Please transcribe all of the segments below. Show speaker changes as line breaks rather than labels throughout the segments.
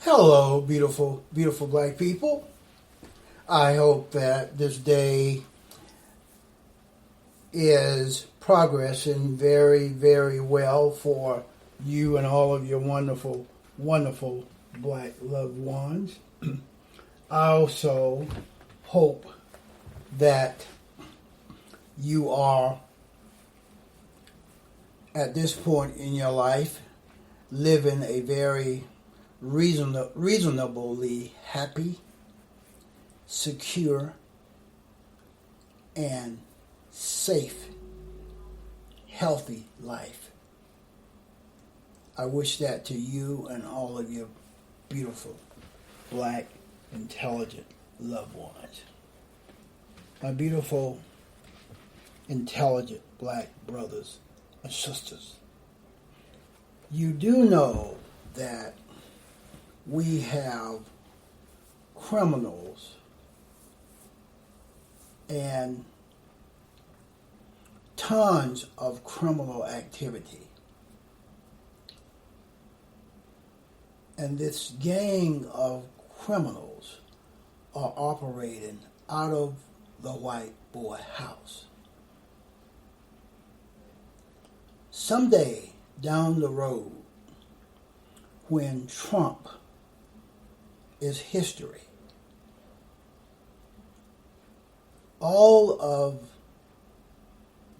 Hello, beautiful, beautiful black people. I hope that this day is progressing very, very well for you and all of your wonderful, wonderful black loved ones. I also hope that you are at this point in your life living a very reasonably happy, secure, and safe, healthy life. I wish that to you and all of your beautiful, black, intelligent loved ones. My beautiful, intelligent black brothers and sisters. You do know that we have criminals and tons of criminal activity. And this gang of criminals are operating out of the white boy house. Someday down the road, when Trump is history, all of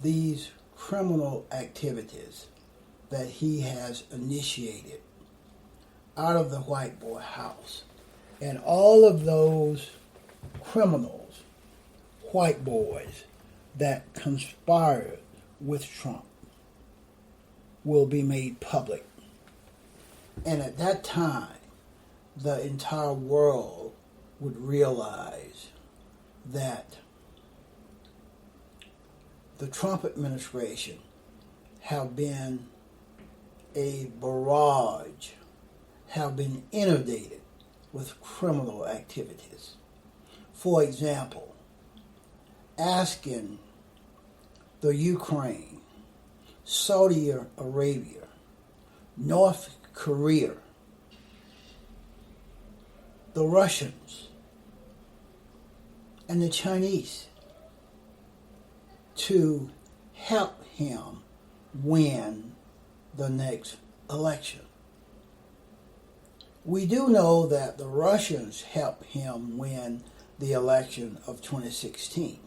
these criminal activities that he has initiated out of the white boy house, and all of those criminals, white boys, that conspired with Trump will be made public. And at that time, the entire world would realize that the Trump administration have been a barrage, have been inundated with criminal activities. For example, asking the Ukraine, Saudi Arabia, North Korea, the Russians, and the Chinese to help him win the next election. We do know that the Russians helped him win the election of 2016,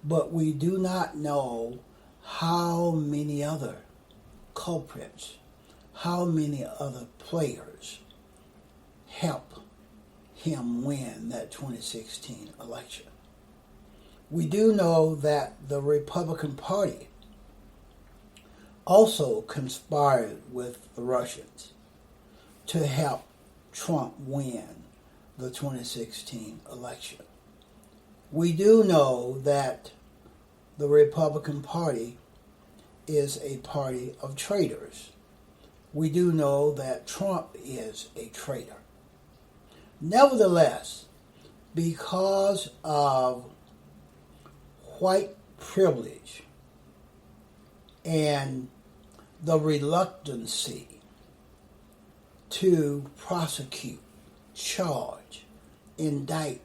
but we do not know how many other culprits, how many other players help him win that 2016 election. We do know that the Republican Party also conspired with the Russians to help Trump win the 2016 election. We do know that the Republican Party is a party of traitors. We do know that Trump is a traitor. Nevertheless, because of white privilege and the reluctancy to prosecute, charge, indict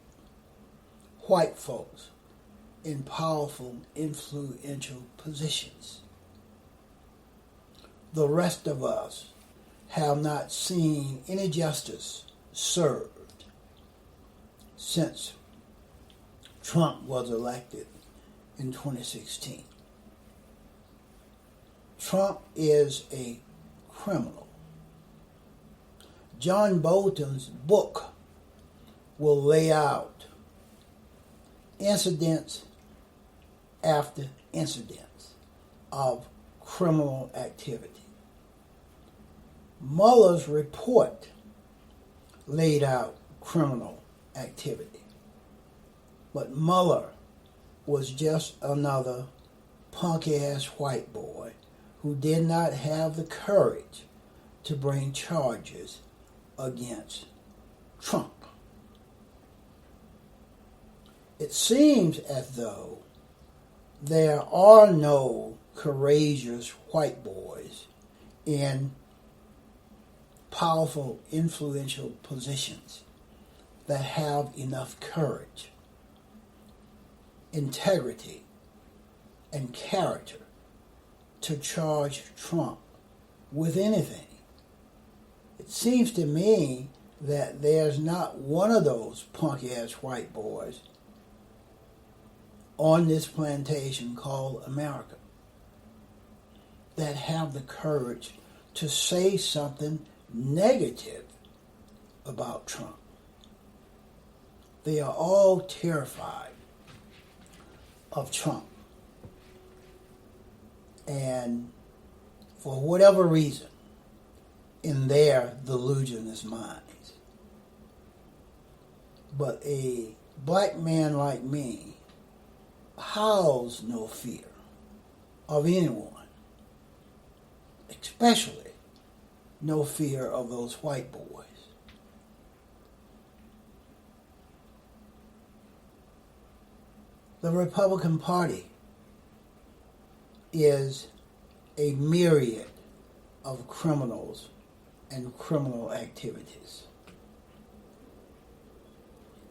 white folks in powerful, influential positions, the rest of us have not seen any justice served since Trump was elected in 2016. Trump is a criminal. John Bolton's book will lay out incidents after incidents of criminal activity. Mueller's report laid out criminal activity. But Mueller was just another punk-ass white boy who did not have the courage to bring charges against Trump. It seems as though there are no courageous white boys in powerful, influential positions that have enough courage, integrity, and character to charge Trump with anything. It seems to me that there's not one of those punk-ass white boys on this plantation called America that have the courage to say something negative about Trump. They are all terrified of Trump. And for whatever reason, in their delusionist minds. But a black man like me house no fear of anyone, especially no fear of those white boys. The Republican Party is a myriad of criminals and criminal activities.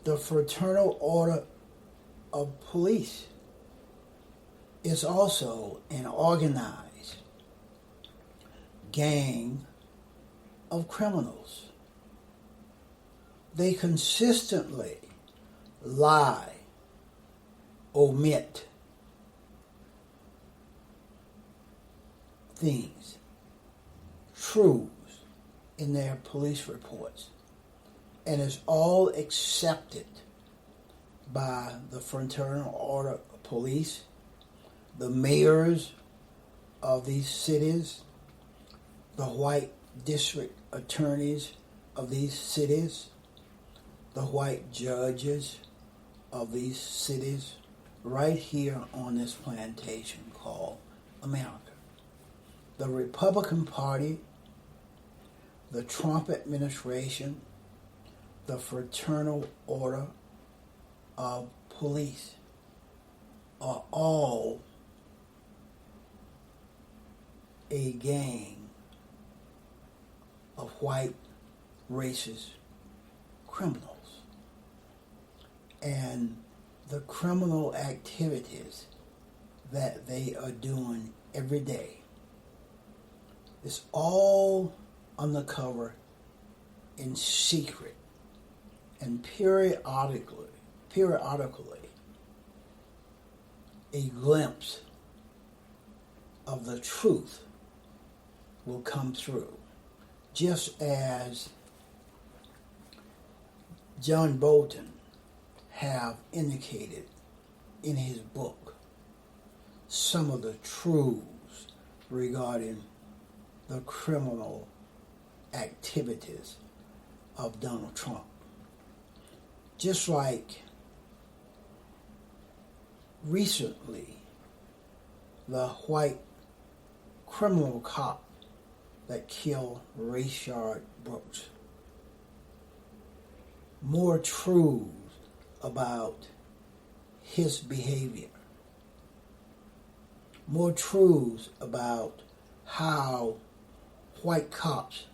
The Fraternal Order of Police is also an organized gang of criminals. They consistently lie, omit things, truths in their police reports, and is all accepted by the Fraternal Order of Police, the mayors of these cities, the white district attorneys of these cities, the white judges of these cities, right here on this plantation called America. The Republican Party, the Trump administration, the Fraternal Order of Police are all a gang of white racist criminals. And the criminal activities that they are doing every day is all undercover in secret, and periodically a glimpse of the truth will come through, just as John Bolton have indicated in his book some of the truths regarding the criminal activities of Donald Trump. Just like recently, the white criminal cop that killed Rayshard Brooks. More truths about his behavior. More truths about how white cops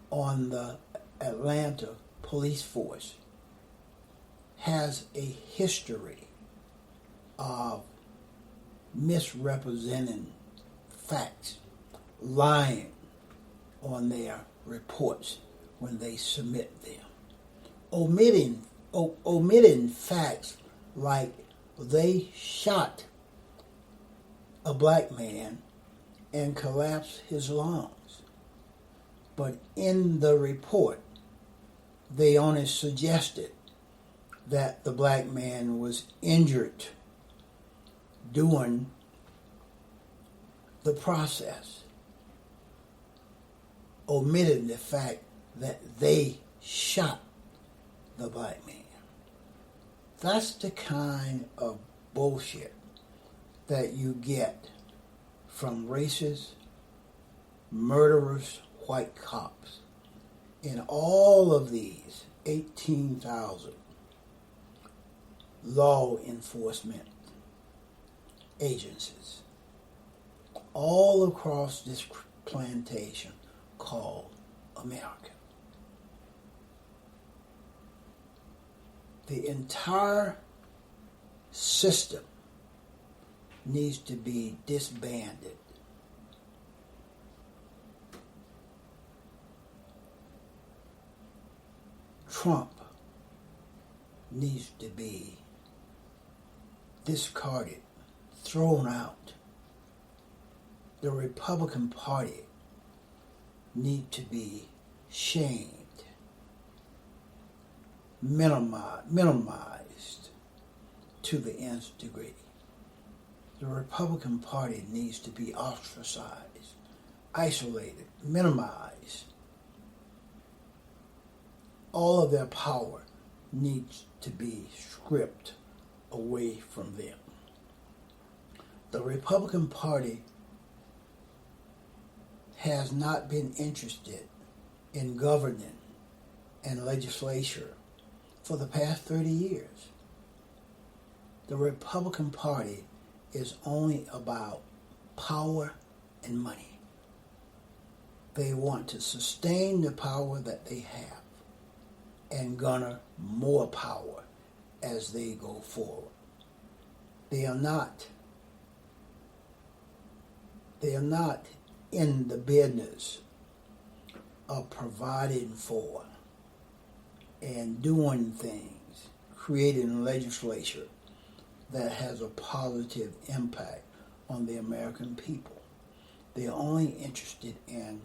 on the Atlanta police force has a history of misrepresenting facts, lying on their reports when they submit them, omitting facts like they shot a black man and collapsed his lungs. But in the report, they only suggested that the black man was injured during the process, omitting the fact that they shot the black man. That's the kind of bullshit that you get from racist, murderous white cops in all of these 18,000 law enforcement agencies all across this plantation called America. The entire system needs to be disbanded. Trump needs to be discarded, thrown out. The Republican Party need to be shamed, minimized to the nth degree. The Republican Party needs to be ostracized, isolated, minimized. All of their power needs to be stripped away from them. The Republican Party has not been interested in governing and legislature for the past 30 years. The Republican Party is only about power and money. They want to sustain the power that they have and garner more power as they go forward. They are not in the business of providing for and doing things, creating legislation that has a positive impact on the American people. They are only interested in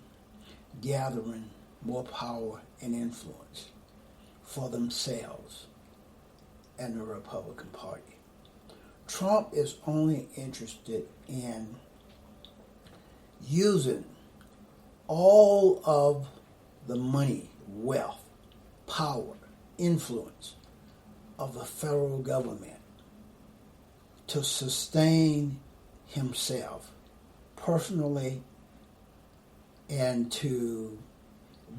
gathering more power and influence for themselves and the Republican Party. Trump is only interested in using all of the money, wealth, power, influence of the federal government to sustain himself personally and to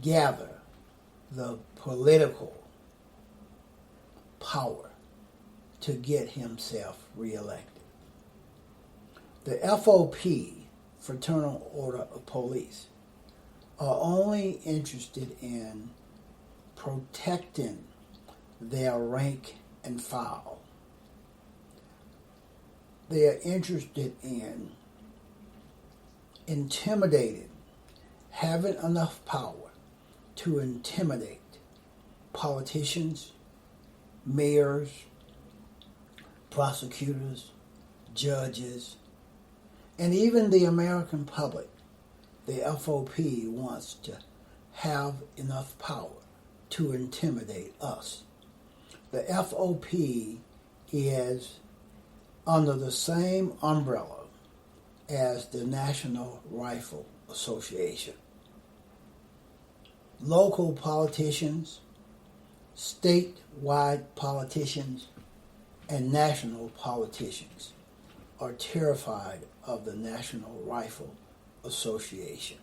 gather the political power to get himself reelected. The FOP, Fraternal Order of Police, are only interested in protecting their rank and file. They are interested in intimidating, having enough power to intimidate politicians, mayors, prosecutors, judges, and even the American public. The FOP wants to have enough power to intimidate us. The FOP is under the same umbrella as the National Rifle Association. Local politicians, statewide politicians, and national politicians are terrified of the National Rifle Association.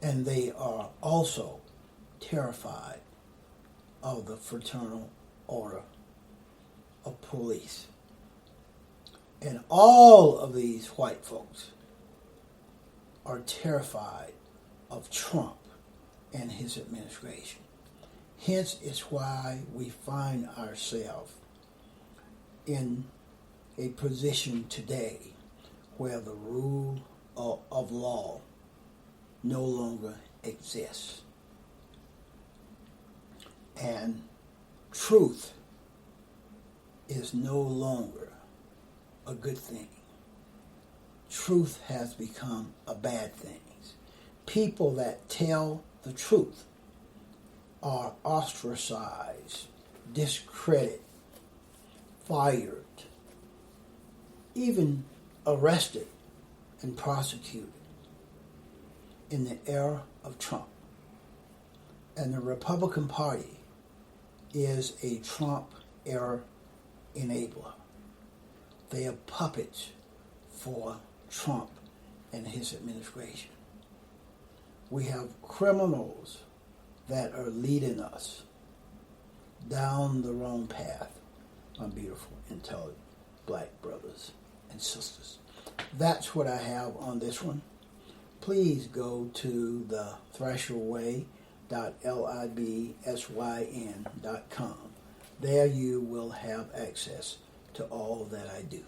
And they are also terrified of the Fraternal Order of Police. And all of these white folks are terrified of Trump and his administration. Hence, it's why we find ourselves in a position today where the rule of law no longer exists. And truth is no longer a good thing. Truth has become a bad thing. People that tell the truth are ostracized, discredited, fired, even arrested and prosecuted in the era of Trump. And the Republican Party is a Trump-era enabler. They are puppets for Trump and his administration. We have criminals that are leading us down the wrong path, my beautiful, intelligent black brothers and sisters. That's what I have on this one. Please go to the thrasherway.com www.libsyn.com. There you will have access to all that I do.